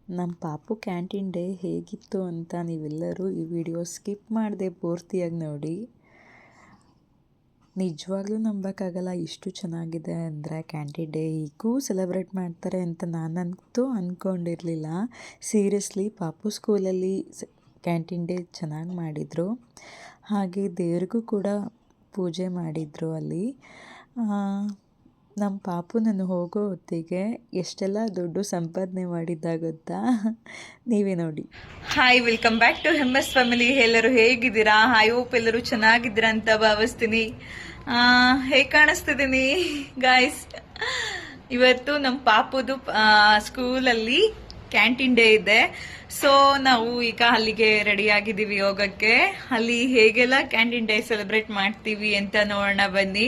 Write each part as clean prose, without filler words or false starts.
ನಮ್ಮ ಪಾಪು canteen day ಹೇಗಿತ್ತು ಅಂತ ನೀವೆಲ್ಲರೂ ಈ ವಿಡಿಯೋ ಸ್ಕಿಪ್ ಮಾಡದೆ ಪೂರ್ತಿಯಾಗಿ ನೋಡಿ. ನಿಜವಾಗ್ಲೂ ನಂಬೋಕ್ಕಾಗಲ್ಲ ಇಷ್ಟು ಚೆನ್ನಾಗಿದೆ ಅಂದರೆ ಕ್ಯಾಂಟೀನ್ ಡೇ ಹೀಗೂ ಸೆಲೆಬ್ರೇಟ್ ಮಾಡ್ತಾರೆ ಅಂತ ನಾನಂತೂ ಅಂದ್ಕೊಂಡಿರಲಿಲ್ಲ. ಸೀರಿಯಸ್ಲಿ ಪಾಪು ಸ್ಕೂಲಲ್ಲಿ ಕ್ಯಾಂಟೀನ್ ಡೇ ಚೆನ್ನಾಗಿ ಮಾಡಿದರು. ಹಾಗೆ ದೇವ್ರಿಗೂ ಕೂಡ ಪೂಜೆ ಮಾಡಿದರು ಅಲ್ಲಿ. ನಮ್ಮ ಪಾಪು ನಾನು ಹೋಗೋ ಹೊತ್ತಿಗೆ ಎಷ್ಟೆಲ್ಲ ದುಡ್ಡು ಸಂಪಾದನೆ ಮಾಡಿದ್ದ ಗೊತ್ತಾ, ನೀವೇ ನೋಡಿ. Hi, welcome back to MS family. ಎಲ್ಲರೂ ಹೇಗಿದ್ದೀರಾ? ಐ ಹೋಪ್ ಎಲ್ಲರೂ ಚೆನ್ನಾಗಿದ್ದೀರಾ ಅಂತ ಭಾವಿಸ್ತೀನಿ. ಹೇಗೆ ಕಾಣಿಸ್ತಿದ್ದೀನಿ ಗಾಯ್ಸ್? ಇವತ್ತು ನಮ್ಮ ಪಾಪುದು ಸ್ಕೂಲಲ್ಲಿ ಕ್ಯಾಂಟೀನ್ ಡೇ ಇದೆ. ಸೊ ನಾವು ಈಗ ಅಲ್ಲಿಗೆ ರೆಡಿ ಆಗಿದ್ದೀವಿ ಹೋಗಕ್ಕೆ. ಅಲ್ಲಿ ಹೇಗೆಲ್ಲ ಕ್ಯಾಂಟೀನ್ ಡೇ ಸೆಲೆಬ್ರೇಟ್ ಮಾಡ್ತೀವಿ ಅಂತ ನೋಡೋಣ ಬನ್ನಿ.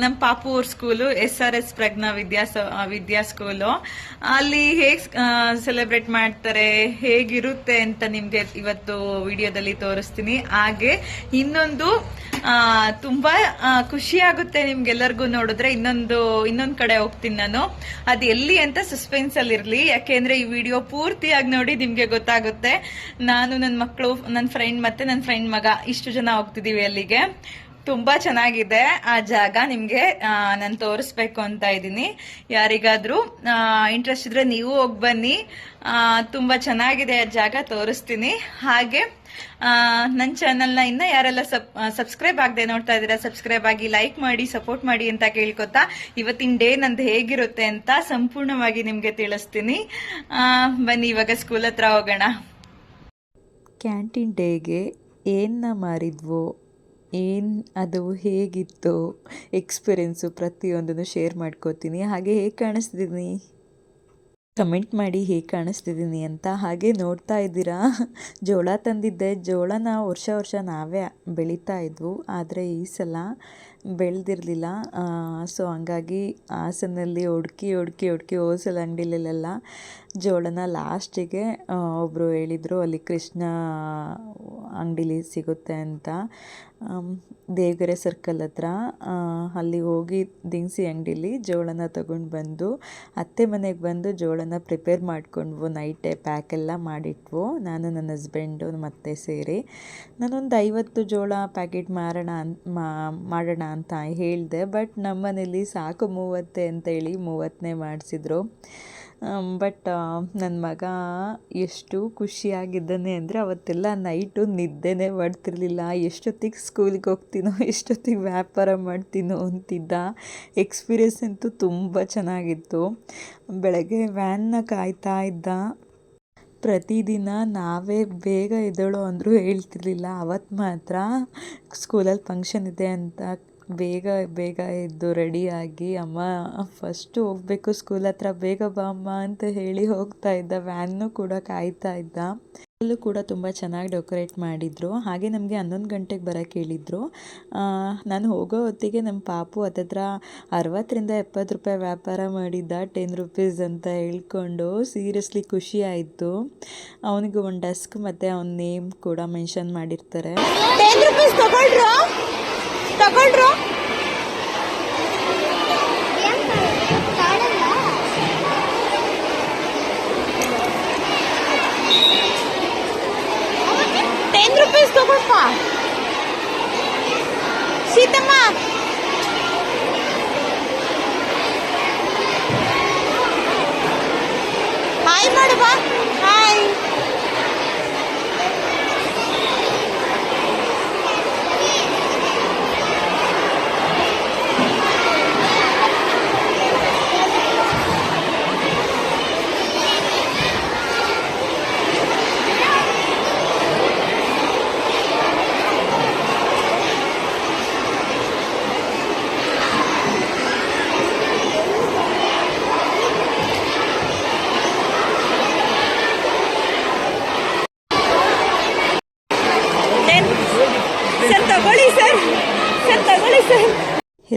ನಮ್ಮ ಪಾಪು ಅವ್ರ ಸ್ಕೂಲು SRS ಪ್ರಜ್ಞಾ ವಿದ್ಯಾ ಸ್ಕೂಲು. ಅಲ್ಲಿ ಹೇಗೆ ಸೆಲೆಬ್ರೇಟ್ ಮಾಡ್ತಾರೆ, ಹೇಗಿರುತ್ತೆ ಅಂತ ನಿಮ್ಗೆ ಇವತ್ತು ವಿಡಿಯೋದಲ್ಲಿ ತೋರಿಸ್ತೀನಿ. ಹಾಗೆ ಇನ್ನೊಂದು ತುಂಬಾ ಖುಷಿ ಆಗುತ್ತೆ ನಿಮ್ಗೆಲ್ಲರಿಗೂ ನೋಡಿದ್ರೆ. ಇನ್ನೊಂದು ಕಡೆ ಹೋಗ್ತೀನಿ ನಾನು, ಅದು ಎಲ್ಲಿ ಅಂತ ಸಸ್ಪೆನ್ಸ್ ಅಲ್ಲಿ ಇರ್ಲಿ. ಯಾಕೆಂದ್ರೆ ಈ ವಿಡಿಯೋ ಪೂರ್ತಿಯಾಗಿ ನೋಡಿ ನಿಮ್ಗೆ ಗೊತ್ತಾಗುತ್ತೆ. ನಾನು, ನನ್ನ ಮಕ್ಕಳು, ನನ್ನ ಫ್ರೆಂಡ್ ಮತ್ತೆ ನನ್ನ ಫ್ರೆಂಡ್ ಮಗ ಇಷ್ಟು ಜನ ಹೋಗ್ತಿದೀವಿ ಅಲ್ಲಿಗೆ. ತುಂಬಾ ಚೆನ್ನಾಗಿದೆ ಆ ಜಾಗ. ನಿಮ್ಗೆ ನಾನು ತೋರಿಸ್ಬೇಕು ಅಂತ ಇದ್ದೀನಿ. ಯಾರಿಗಾದ್ರೂ ಇಂಟ್ರೆಸ್ಟ್ ಇದ್ರೆ ನೀವು ಹೋಗಿ ಬನ್ನಿ. ತುಂಬಾ ಚೆನ್ನಾಗಿದೆ ಆ ಜಾಗ, ತೋರಿಸ್ತೀನಿ. ಹಾಗೆ ನನ್ನ ಚಾನಲ್ನ ಇನ್ನ ಯಾರೆಲ್ಲ ಸಬ್ಸ್ಕ್ರೈಬ್ ಆಗದೆ ನೋಡ್ತಾ ಇದ್ದೀರಾ, ಸಬ್ಸ್ಕ್ರೈಬ್ ಆಗಿ ಲೈಕ್ ಮಾಡಿ ಸಪೋರ್ಟ್ ಮಾಡಿ ಅಂತ ಕೇಳ್ಕೊತಾ ಇವತ್ತಿನ ಡೇ ನಂದು ಹೇಗಿರುತ್ತೆ ಅಂತ ಸಂಪೂರ್ಣವಾಗಿ ನಿಮ್ಗೆ ತಿಳಿಸ್ತೀನಿ. ಬನ್ನಿ ಇವಾಗ ಸ್ಕೂಲ್ ಹತ್ರ ಹೋಗೋಣ. ಕ್ಯಾಂಟೀನ್ ಡೇಗೆ ಏನ ಮಾರಿದ್ವೋ, ಅದು ಹೇಗಿತ್ತು ಎಕ್ಸ್ಪೀರಿಯೆನ್ಸು ಪ್ರತಿಯೊಂದನ್ನು ಶೇರ್ ಮಾಡ್ಕೋತೀನಿ. ಹಾಗೆ ಹೇಗೆ ಕಾಣಿಸ್ತಿದ್ದೀನಿ ಕಮೆಂಟ್ ಮಾಡಿ, ಹೇಗೆ ಕಾಣಿಸ್ತಿದ್ದೀನಿ ಅಂತ. ಹಾಗೆ ನೋಡ್ತಾ ಇದ್ದೀರಾ, ಜೋಳ ತಂದಿದ್ದೆ. ಜೋಳನ ವರ್ಷ ನಾವೇ ಬೆಳೀತಾ ಇದ್ವು, ಆದರೆ ಈ ಸಲ ಬೆಳೆದಿರಲಿಲ್ಲ. ಸೊ ಹಂಗಾಗಿ ಹಾಸನಲ್ಲಿ ಹುಡ್ಕಿ ಹೋಲ್ಸೇಲ್ ಅಂಗಡಿಲೆಲ್ಲ ಜೋಳನ ಲಾಸ್ಟಿಗೆ ಒಬ್ಬರು ಹೇಳಿದರು ಅಲ್ಲಿ ಕೃಷ್ಣ ಅಂಗಡಿಲಿ ಸಿಗುತ್ತೆ ಅಂತ, ದೇವಗೆರೆ ಸರ್ಕಲ್ ಹತ್ರ. ಅಲ್ಲಿ ಹೋಗಿ ದಿನಸಿ ಅಂಗಡಿಲಿ ಜೋಳನ ತಗೊಂಡು ಬಂದು ಅತ್ತೆ ಮನೆಗೆ ಬಂದು ಜೋಳನ ಪ್ರಿಪೇರ್ ಮಾಡ್ಕೊಂಡ್ವು. ನೈಟೇ ಪ್ಯಾಕೆಲ್ಲ ಮಾಡಿಟ್ವು, ನಾನು ನನ್ನ ಹಸ್ಬೆಂಡು ಮತ್ತೆ ಸೇರಿ. ನಾನೊಂದು 50 ಜೋಳ ಪ್ಯಾಕೆಟ್ ಮಾಡೋಣ ಅಂತ ಹೇಳಿದೆ. ಬಟ್ ನಮ್ಮನೇಲಿ ಸಾಕು 30 ಅಂತೇಳಿ 30ನೇ ಮಾಡಿಸಿದ್ರು. ಬಟ್ ನನ್ನ ಮಗ ಎಷ್ಟು ಖುಷಿಯಾಗಿದ್ದಾನೆ ಅಂದರೆ ಅವತ್ತೆಲ್ಲ ನೈಟು ನಿದ್ದೆನೇ ಮಾಡ್ತಿರ್ಲಿಲ್ಲ. ಎಷ್ಟೊತ್ತಿಗೆ ಸ್ಕೂಲಿಗೆ ಹೋಗ್ತೀನೋ, ಎಷ್ಟೊತ್ತಿಗೆ ವ್ಯಾಪಾರ ಮಾಡ್ತೀನೋ ಅಂತಿದ್ದ. ಎಕ್ಸ್ಪೀರಿಯನ್ಸ್ ಅಂತೂ ತುಂಬ ಚೆನ್ನಾಗಿತ್ತು. ಬೆಳಗ್ಗೆ ವ್ಯಾನ್ನ ಕಾಯ್ತಾ ಇದ್ದ. ಪ್ರತಿದಿನ ನಾವೇ ಬೇಗ ಎದ್ದೇಳೋ ಅಂದರೂ ಹೇಳ್ತಿರ್ಲಿಲ್ಲ. ಅವತ್ತು ಮಾತ್ರ ಸ್ಕೂಲಲ್ಲಿ ಫಂಕ್ಷನ್ ಇದೆ ಅಂತ ಬೇಗ ಎದ್ದು ರೆಡಿಯಾಗಿ, ಅಮ್ಮ ಫಸ್ಟು ಹೋಗಬೇಕು ಸ್ಕೂಲ್ ಹತ್ರ, ಬೇಗ ಬಾ ಅಮ್ಮ ಅಂತ ಹೇಳಿ ಹೋಗ್ತಾ ಇದ್ದ. ವ್ಯಾನ್ನು ಕೂಡ ಕಾಯ್ತಾ ಇದ್ದ. ಅಲ್ಲೂ ಕೂಡ ತುಂಬ ಚೆನ್ನಾಗಿ ಡೆಕೋರೇಟ್ ಮಾಡಿದರು. ಹಾಗೆ ನಮಗೆ 11 ಗಂಟೆಗೆ ಬರೋಕ್ಕೆ ಹೇಳಿದರು. ನಾನು ಹೋಗೋ ಹೊತ್ತಿಗೆ ನಮ್ಮ ಪಾಪು ಹತ್ತತ್ರ 60ರಿಂದ 70 ರೂಪಾಯಿ ವ್ಯಾಪಾರ ಮಾಡಿದ್ದ. 10 ರುಪೀಸ್ ಅಂತ ಹೇಳ್ಕೊಂಡು. ಸೀರಿಯಸ್ಲಿ ಖುಷಿ ಆಯಿತು. ಅವನಿಗೆ ಒಂದು ಡೆಸ್ಕ್ ಮತ್ತು ಅವನ ನೇಮ್ ಕೂಡ ಮೆನ್ಷನ್ ಮಾಡಿರ್ತಾರೆ. 10 ರೂಪೀಸ್ ತಗೊಳ್ರು. ₹10 ತಗೊಳ್ಪ ಸೀತಮ್ಮ. ಹಾಯ್ ಮಾಡು ಬಾ. ಹಾಯ್.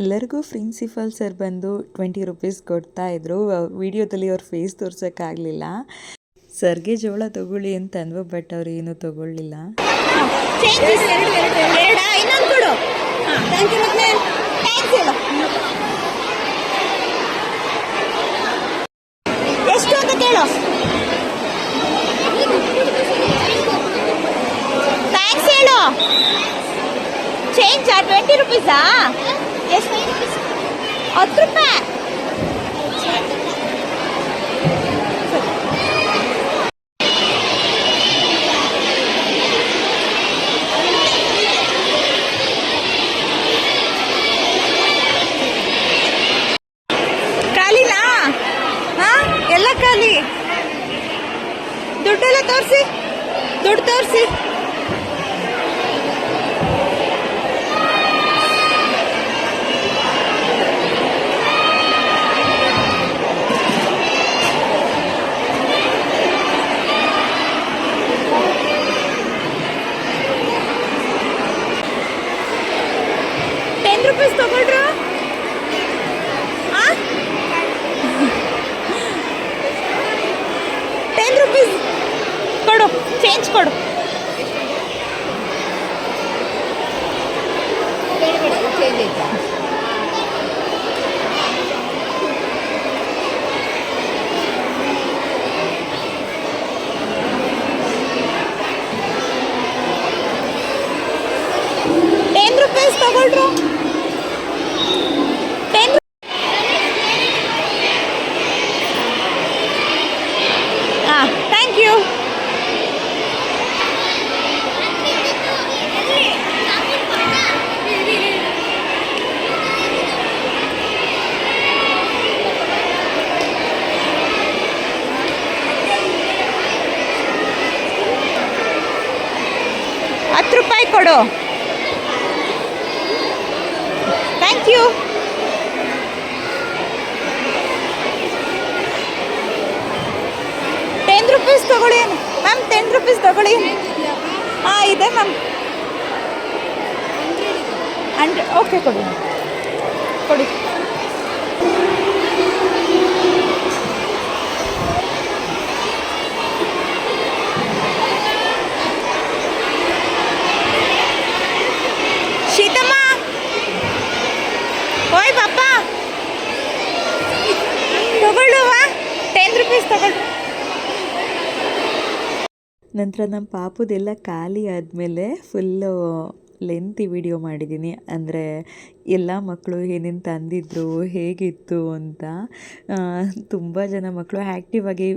ಎಲ್ಲರಿಗೂ ಪ್ರಿನ್ಸಿಪಲ್ ಸರ್ ಬಂದು 20 ರುಪೀಸ್ ಕೊಡ್ತಾಯಿದ್ರು. ವಿಡಿಯೋದಲ್ಲಿ ಅವ್ರ ಫೇಸ್ ತೋರ್ಸೋಕ್ಕಾಗಲಿಲ್ಲ. ಸರ್ಗೆ ಜೋಳ ತಗೊಳ್ಳಿ ಅಂತ ಅಂದ್ವು, ಬಟ್ ಅವ್ರು ಏನೂ ತಗೊಳ್ಳಿಲ್ಲ. ಎಷ್ಟು ಅಂತ ಕೇಳು. ಚೇಂಜಾ 20 ರುಪೀಸಾ? ಎಷ್ಟು? 10 ರೂಪಾಯಿ. ಖಾಲಿನಾ? ಹಾ, ಎಲ್ಲ ಖಾಲಿ. ದುಡ್ಡೆಲ್ಲ ತೋರಿಸಿ, ದುಡ್ಡು ತೋರಿಸಿ. ₹10 ತಗೊಳ್ರು. 10 ರೂಪೀಸ್ ಕೊಡು, ಚೇಂಜ್ ಕೊಡು. ₹10 ತಗೊಳ್ರು. 10. ಹಾಂ, ಥ್ಯಾಂಕ್ ಯು. ₹10 ಕೊಡು. Thank you. ₹10 ತಗೊಳ್ಳಿ ಮ್ಯಾಮ್. ₹10 ತಗೊಳ್ಳಿ. ಹಾಂ, ಇದೆ ಮ್ಯಾಮ್. 100. ಓಕೆ, ಕೊಡಿ ಕೊಡಿ. ಶೀತಮ್ಮ, ಓಯ್ ಪಾಪ ತಗೊಳ್ಳುವ. ₹10 ತಗೊಳ್ಳು. ನಂತರ ನಮ್ಮ ಪಾಪುದೆಲ್ಲ ಖಾಲಿ ಆದಮೇಲೆ ಫುಲ್ಲು ಲೆಂತಿ ವಿಡಿಯೋ ಮಾಡಿದ್ದೀನಿ. ಅಂದರೆ ಎಲ್ಲ ಮಕ್ಕಳು ಏನೇನು ತಂದಿದ್ರು, ಹೇಗಿತ್ತು ಅಂತ. ತುಂಬ ಜನ ಮಕ್ಕಳು ಆ್ಯಕ್ಟಿವಾಗಿ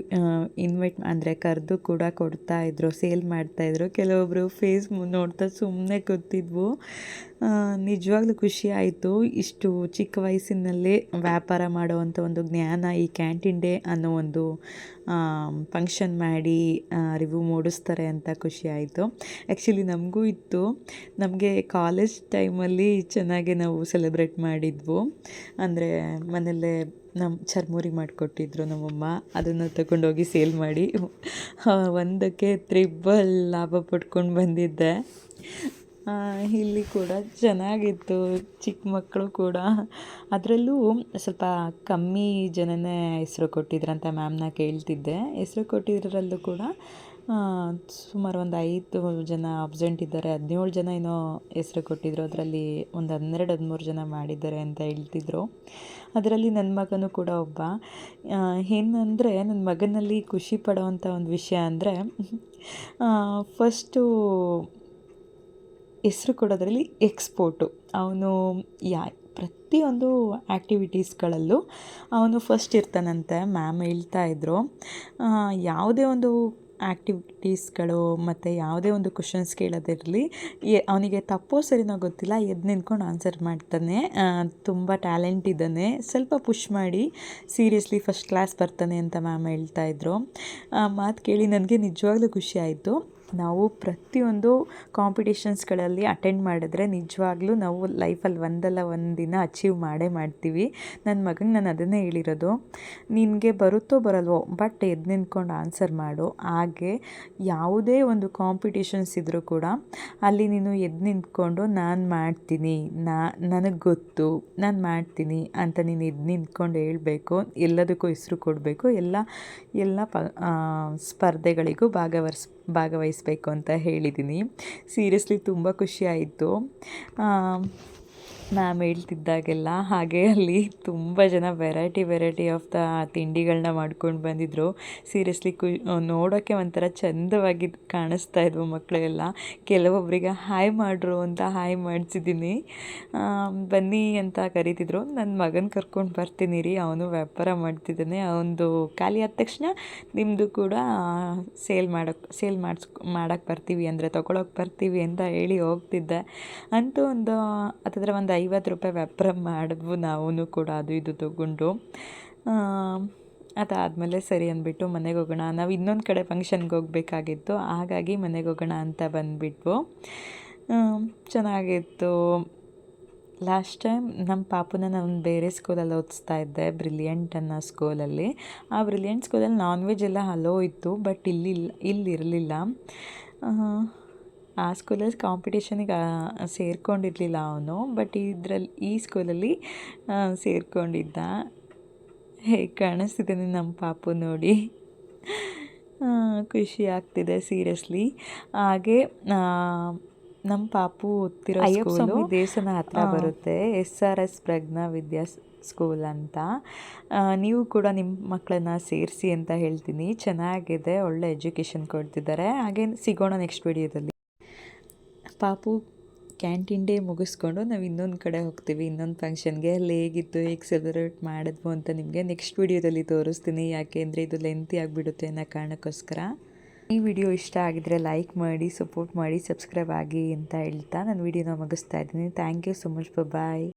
ಇನ್ವೈಟ್ ಅಂದರೆ ಕರೆದು ಕೂಡ ಕೊಡ್ತಾಯಿದ್ರು, ಸೇಲ್ ಮಾಡ್ತಾಯಿದ್ರು. ಕೆಲವೊಬ್ಬರು ಫೇಸ್ ನೋಡ್ತಾ ಸುಮ್ಮನೆ ಕೂತಿದ್ವು. ನಿಜವಾಗ್ಲೂ ಖುಷಿ ಆಯಿತು. ಇಷ್ಟು ಚಿಕ್ಕ ವಯಸ್ಸಿನಲ್ಲೇ ವ್ಯಾಪಾರ ಮಾಡುವಂಥ ಒಂದು ಜ್ಞಾನ ಈ ಕ್ಯಾಂಟೀನ್ ಡೇ ಅನ್ನೋ ಒಂದು ಫಂಕ್ಷನ್ ಮಾಡಿ ರಿವ್ಯೂ ಮೂಡಿಸ್ತಾರೆ ಅಂತ ಖುಷಿ ಆಯಿತು. ಆ್ಯಕ್ಚುಲಿ ನಮಗೂ ಇತ್ತು. ನಮಗೆ ಕಾಲೇಜ್ ಟೈಮಲ್ಲಿ ಚೆನ್ನಾಗಿ ನಾವು ಸೆಲೆಬ್ರೇಟ್ ಮಾಡಿದ್ವು. ಅಂದರೆ ಮನೆಯಲ್ಲೇ ನಮ್ಮ ಚರ್ಮುರಿ ಮಾಡಿಕೊಟ್ಟಿದ್ರು ನಮ್ಮಮ್ಮ. ಅದನ್ನು ತಗೊಂಡೋಗಿ ಸೇಲ್ ಮಾಡಿ ಒಂದಕ್ಕೆ 3 ಲಾಭ ಪಡ್ಕೊಂಡು ಬಂದಿದ್ದೆ. ಇಲ್ಲಿ ಕೂಡ ಚೆನ್ನಾಗಿತ್ತು. ಚಿಕ್ಕ ಮಕ್ಕಳು ಕೂಡ, ಅದರಲ್ಲೂ ಸ್ವಲ್ಪ ಕಮ್ಮಿ ಜನನೇ ಹೆಸರು ಕೊಟ್ಟಿದ್ರಂತ ಮ್ಯಾಮ್ನ ಕೇಳ್ತಿದ್ದೆ. ಹೆಸರು ಕೊಟ್ಟಿದ್ರಲ್ಲೂ ಕೂಡ ಸುಮಾರು ಒಂದು 5 ಜನ ಅಬ್ಸೆಂಟ್ ಇದ್ದಾರೆ, 17 ಜನ ಏನೋ ಹೆಸರು ಕೊಟ್ಟಿದ್ರು. ಅದರಲ್ಲಿ ಒಂದು 12-13 ಜನ ಮಾಡಿದ್ದಾರೆ ಅಂತ ಹೇಳ್ತಿದ್ರು. ಅದರಲ್ಲಿ ನನ್ನ ಮಗನೂ ಕೂಡ ಒಬ್ಬ. ಏನಂದರೆ ನನ್ನ ಮಗನಲ್ಲಿ ಖುಷಿ ಪಡೋವಂಥ ಒಂದು ವಿಷಯ ಅಂದರೆ ಫಸ್ಟು ಹೆಸ್ರು ಕೊಡೋದ್ರಲ್ಲಿ ಎಕ್ಸ್ಪೋರ್ಟು. ಅವನು ಪ್ರತಿಯೊಂದು ಆ್ಯಕ್ಟಿವಿಟೀಸ್ಗಳಲ್ಲೂ ಅವನು ಫಸ್ಟ್ ಇರ್ತಾನಂತೆ. ಮ್ಯಾಮ್ ಹೇಳ್ತಾಯಿದ್ರು, ಯಾವುದೇ ಒಂದು ಆ್ಯಕ್ಟಿವಿಟೀಸ್ಗಳು ಮತ್ತು ಯಾವುದೇ ಒಂದು ಕ್ವಶನ್ಸ್ ಕೇಳೋದಿರಲಿ, ಅವನಿಗೆ ತಪ್ಪೋ ಸರಿನೋ ಗೊತ್ತಿಲ್ಲ, ಎದ್ದು ನಿಂತ್ಕೊಂಡು ಆನ್ಸರ್ ಮಾಡ್ತಾನೆ. ತುಂಬ ಟ್ಯಾಲೆಂಟ್ ಇದ್ದಾನೆ, ಸ್ವಲ್ಪ ಪುಷ್ ಮಾಡಿ ಸೀರಿಯಸ್ಲಿ ಫಸ್ಟ್ ಕ್ಲಾಸ್ ಬರ್ತಾನೆ ಅಂತ ಮ್ಯಾಮ್ ಹೇಳ್ತಾಯಿದ್ರು. ಮಾತು ಕೇಳಿ ನನಗೆ ನಿಜವಾಗ್ಲೂ ಖುಷಿ ಆಯಿತು. ನಾವು ಪ್ರತಿಯೊಂದು ಕಾಂಪಿಟೇಷನ್ಸ್ಗಳಲ್ಲಿ ಅಟೆಂಡ್ ಮಾಡಿದ್ರೆ ನಿಜವಾಗ್ಲೂ ನಾವು ಲೈಫಲ್ಲಿ ಒಂದಲ್ಲ ಒಂದು ದಿನ ಅಚೀವ್ ಮಾಡೇ ಮಾಡ್ತೀವಿ. ನನ್ನ ಮಗನಿಗೆ ನಾನು ಅದನ್ನೇ ಹೇಳಿರೋದು, ನಿನಗೆ ಬರುತ್ತೋ ಬರಲ್ವೋ ಬಟ್ ಎದ್ದು ನಿಂತ್ಕೊಂಡು ಆನ್ಸರ್ ಮಾಡು. ಹಾಗೆ ಯಾವುದೇ ಒಂದು ಕಾಂಪಿಟೇಷನ್ಸ್ ಇದ್ದರೂ ಕೂಡ ಅಲ್ಲಿ ನೀನು ಎದ್ದು ನಿಂತ್ಕೊಂಡು ನಾನು ಮಾಡ್ತೀನಿ, ನನಗೆ ಗೊತ್ತು, ನಾನು ಮಾಡ್ತೀನಿ ಅಂತ ನೀನು ಎದ್ದು ನಿಂತ್ಕೊಂಡು ಹೇಳಬೇಕು. ಎಲ್ಲದಕ್ಕೂ ಹೆಸರು ಕೊಡಬೇಕು. ಎಲ್ಲ ಸ್ಪರ್ಧೆಗಳಿಗೂ ಭಾಗವಹಿಸಬೇಕು ಅಂತ ಹೇಳಿದ್ದೀನಿ. ಸೀರಿಯಸ್ಲಿ ತುಂಬ ಖುಷಿ ಆಯಿತು. ಮ್ಯಾಮ್ ಹೇಳ್ತಿದ್ದಾಗೆಲ್ಲ. ಹಾಗೆ ಅಲ್ಲಿ ತುಂಬ ಜನ ವೆರೈಟಿ ಆಫ್ ದ ತಿಂಡಿಗಳನ್ನ ಮಾಡ್ಕೊಂಡು ಬಂದಿದ್ದರು. ಸೀರಿಯಸ್ಲಿ ನೋಡೋಕ್ಕೆ ಒಂಥರ ಚಂದವಾಗಿ ಕಾಣಿಸ್ತಾ ಇದ್ವು ಮಕ್ಕಳೆಲ್ಲ. ಕೆಲವೊಬ್ಬರಿಗೆ ಹಾಯ್ ಮಾಡ್ರು ಅಂತ ಹಾಯ್ ಮಾಡಿಸಿದ್ದೀನಿ. ಬನ್ನಿ ಅಂತ ಕರೀತಿದ್ರು. ನನ್ನ ಮಗನ ಕರ್ಕೊಂಡು ಬರ್ತೀನಿ ರೀ, ಅವನು ವ್ಯಾಪಾರ ಮಾಡ್ತಿದ್ದಾನೆ. ಅವನದು ಖಾಲಿ ಆದ ತಕ್ಷಣ ನಿಮ್ಮದು ಕೂಡ ಮಾಡೋಕ್ಕೆ ಬರ್ತೀವಿ ಅಂದರೆ ತೊಗೊಳಕ್ಕೆ ಬರ್ತೀವಿ ಅಂತ ಹೇಳಿ ಹೋಗ್ತಿದ್ದೆ. ಅಂತೂ ಒಂದು ಹತ್ತಿರ ಒಂದು 50 ರೂಪಾಯಿ ವ್ಯಾಪಾರ ಮಾಡಿದ್ವು ನಾವು ಕೂಡ, ಅದು ಇದು ತೊಗೊಂಡು. ಅದಾದಮೇಲೆ ಸರಿ ಅಂದ್ಬಿಟ್ಟು ಮನೆಗೆ ಹೋಗೋಣ. ನಾವು ಇನ್ನೊಂದು ಕಡೆ ಫಂಕ್ಷನ್ಗೆ ಹೋಗಬೇಕಾಗಿತ್ತು, ಹಾಗಾಗಿ ಮನೆಗೆ ಹೋಗೋಣ ಅಂತ ಬಂದುಬಿಟ್ವು. ಚೆನ್ನಾಗಿತ್ತು. ಲಾಸ್ಟ್ ಟೈಮ್ ನಮ್ಮ ಪಾಪುನ ನಾನು ಬೇರೆ ಸ್ಕೂಲಲ್ಲಿ ಓದಿಸ್ತಾ ಇದ್ದೆ, ಬ್ರಿಲಿಯಂಟ್ ಅನ್ನೋ ಸ್ಕೂಲಲ್ಲಿ. ಆ ಬ್ರಿಲಿಯಂಟ್ ಸ್ಕೂಲಲ್ಲಿ ನಾನ್ ವೆಜ್ ಎಲ್ಲ ಅಲೋ ಇತ್ತು, ಬಟ್ ಇಲ್ಲಿರಲಿಲ್ಲ. ಆ ಸ್ಕೂಲಲ್ಲಿ ಕಾಂಪಿಟೇಷನಿಗೆ ಸೇರ್ಕೊಂಡಿರಲಿಲ್ಲ ಅವನು, ಬಟ್ ಈ ಸ್ಕೂಲಲ್ಲಿ ಸೇರ್ಕೊಂಡಿದ್ದ. ಹೇಗೆ ಕಾಣಿಸ್ತಿದ್ದಾನೆ ನಮ್ಮ ಪಾಪು ನೋಡಿ, ಖುಷಿ ಆಗ್ತಿದೆ ಸೀರಿಯಸ್ಲಿ. ಹಾಗೆ ನಮ್ಮ ಪಾಪು ಓದ್ತಿರೋ ಸ್ಕೂಲು ದೇವಸ್ಥಾನ ಹತ್ರ ಬರುತ್ತೆ, SRS ಪ್ರಜ್ಞಾ ವಿದ್ಯಾ ಸ್ಕೂಲ್ ಅಂತ. ನೀವು ಕೂಡ ನಿಮ್ಮ ಮಕ್ಕಳನ್ನ ಸೇರಿಸಿ ಅಂತ ಹೇಳ್ತೀನಿ. ಚೆನ್ನಾಗಿದೆ, ಒಳ್ಳೆ ಎಜುಕೇಷನ್ ಕೊಡ್ತಿದ್ದಾರೆ. ಹಾಗೆ ಸಿಗೋಣ ನೆಕ್ಸ್ಟ್ ವಿಡಿಯೋದಲ್ಲಿ. ಪಾಪು ಕ್ಯಾಂಟೀನ್ ಡೇ ಮುಗಿಸ್ಕೊಂಡು ನಾವು ಇನ್ನೊಂದು ಕಡೆ ಹೋಗ್ತೀವಿ, ಇನ್ನೊಂದು ಫಂಕ್ಷನ್ಗೆ. ಅಲ್ಲಿ ಹೇಗಿತ್ತು, ಹೇಗೆ ಸೆಲೆಬ್ರೇಟ್ ಮಾಡಿದ್ವು ಅಂತ ನಿಮಗೆ ನೆಕ್ಸ್ಟ್ ವಿಡಿಯೋದಲ್ಲಿ ತೋರಿಸ್ತೀನಿ. ಯಾಕೆಂದರೆ ಇದು ಲೆಂತಿ ಆಗಿಬಿಡುತ್ತೆ ಅನ್ನೋ ಕಾರಣಕ್ಕೋಸ್ಕರ. ಈ ವಿಡಿಯೋ ಇಷ್ಟ ಆಗಿದರೆ ಲೈಕ್ ಮಾಡಿ, ಸಪೋರ್ಟ್ ಮಾಡಿ, ಸಬ್ಸ್ಕ್ರೈಬ್ ಆಗಿ ಅಂತ ಹೇಳ್ತಾ ನಾನು ವಿಡಿಯೋನ ಮುಗಿಸ್ತಾ ಇದ್ದೀನಿ. Thank you so much, bye.